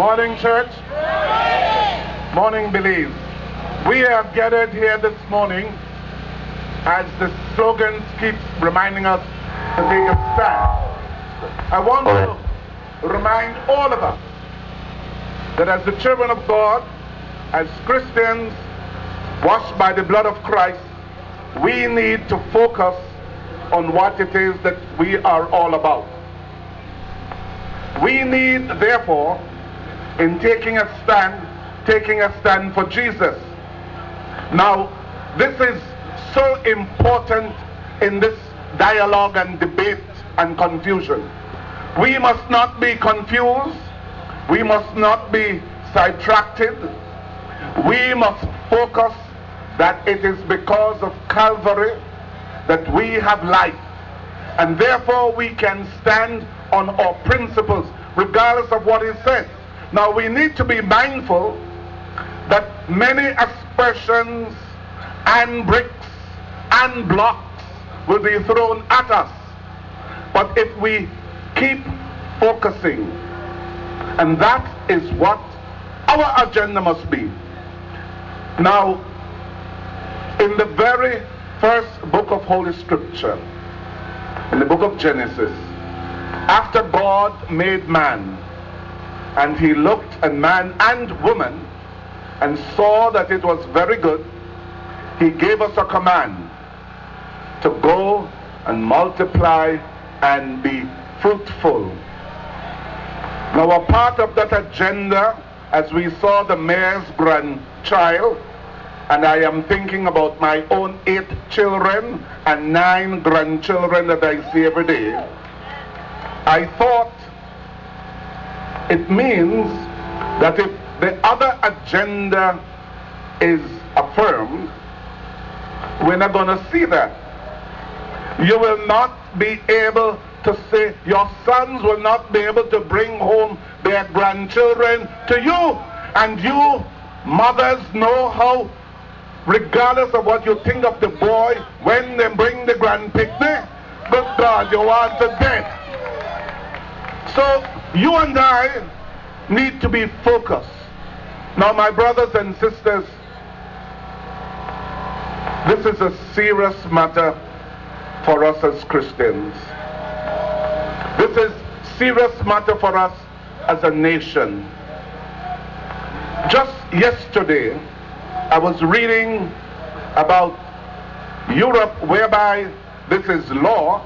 Morning, church. Morning, believe. We have gathered here this morning as the slogans keep reminding us to take a stand. I want to remind all of us that as the children of God, as Christians washed by the blood of Christ, we need to focus on what it is that we are all about. We need, therefore, in taking a stand for Jesus. Now, this is so important in this dialogue and debate and confusion. We must not be confused. We must not be sidetracked. We must focus that it is because of Calvary that we have life, and therefore we can stand on our principles regardless of what is said. Now, we need to be mindful that many aspersions and bricks and blocks will be thrown at us, but if we keep focusing, and that is what our agenda must be. Now, in the very first book of Holy Scripture, in the book of Genesis, after God made man, and he looked at man and woman and saw that it was very good, he gave us a command to go and multiply and be fruitful. Now, a part of that agenda, as we saw the mayor's grandchild, and I am thinking about my own 8 children and 9 grandchildren that I see every day, I thought it means that if the other agenda is affirmed, we're not going to see that. You will not be able to say, your sons will not be able to bring home their grandchildren to you. And you mothers know how, regardless of what you think of the boy, when they bring the grand picnic, good God, you want to death. So you and I need to be focused. Now, my brothers and sisters, this is a serious matter for us as Christians. This is a serious matter for us as a nation. Just yesterday, I was reading about Europe, whereby this is law,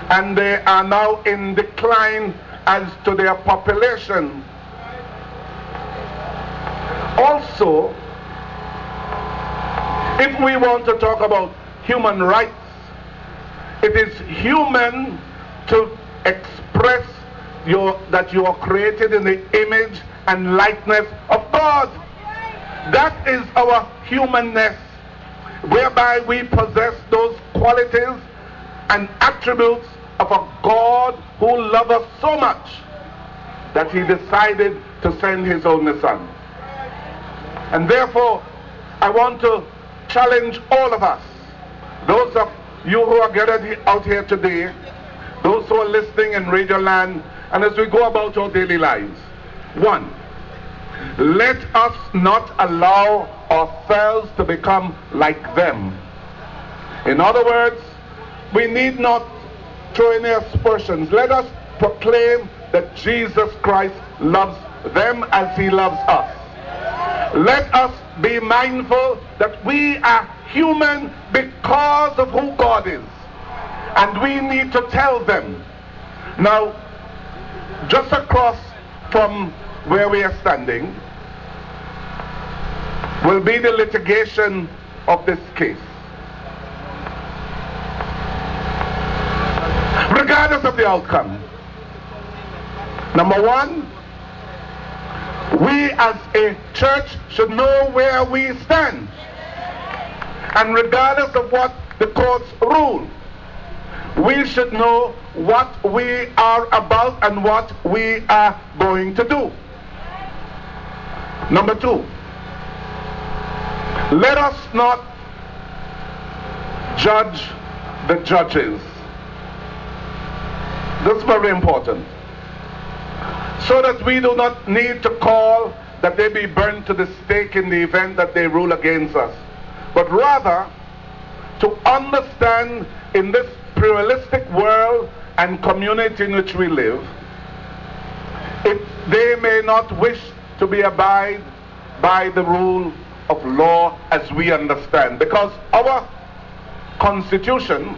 and they are now in decline as to their population. Also, if we want to talk about human rights, it is human to express that you are created in the image and likeness of God. That is our humanness, whereby we possess those qualities and attributes of a God who loves us so much that he decided to send his only son. And therefore, I want to challenge all of us, those of you who are gathered out here today, those who are listening in Radio Land, and as we go about our daily lives. 1, let us not allow ourselves to become like them. In other words, we need not throw any aspersions. Let us proclaim that Jesus Christ loves them as he loves us. Let us be mindful that we are human because of who God is. And we need to tell them. Now, just across from where we are standing will be the litigation of this case. Regardless of the outcome. Number 1, we as a church should know where we stand. And regardless of what the courts rule, we should know what we are about and what we are going to do. Number 2, let us not judge the judges. That's very important. so that we do not need to call that they be burned to the stake in the event that they rule against us, but rather to understand in this pluralistic world and community in which we live, if they may not wish to be abide by the rule of law as we understand. Because our Constitution,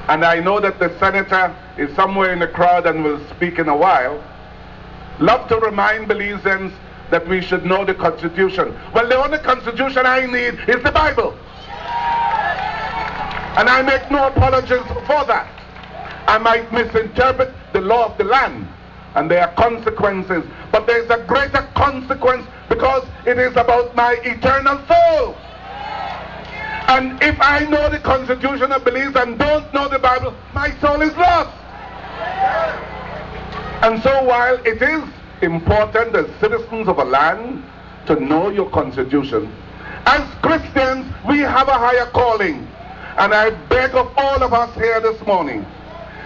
and I know that the senator is somewhere in the crowd and will speak in a while, love to remind Belizeans that we should know the Constitution. Well, the only Constitution I need is the Bible. And I make no apologies for that. I might misinterpret the law of the land, and there are consequences, but there is a greater consequence because it is about my eternal soul. And if I know the Constitution of Belize and don't know the Bible, my soul is lost. And so while it is important as citizens of a land to know your Constitution, as Christians we have a higher calling. And I beg of all of us here this morning,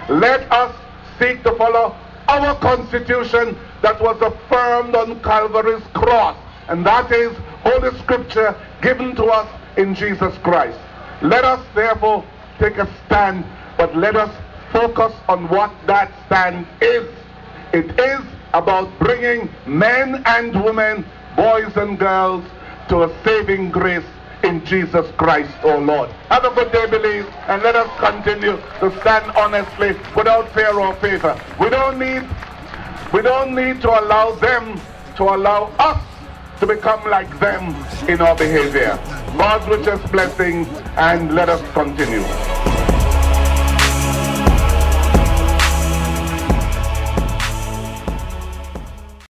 let us seek to follow our Constitution that was affirmed on Calvary's cross, and that is Holy Scripture given to us in Jesus Christ. Let us therefore take a stand, but let us focus on what that stand is. It is about bringing men and women, boys and girls, to a saving grace in Jesus Christ, oh Lord. Have a good day, Belize, and let us continue to stand honestly without fear or favor. We don't need to allow them to allow us to become like them in our behavior. God's richest blessings, and let us continue.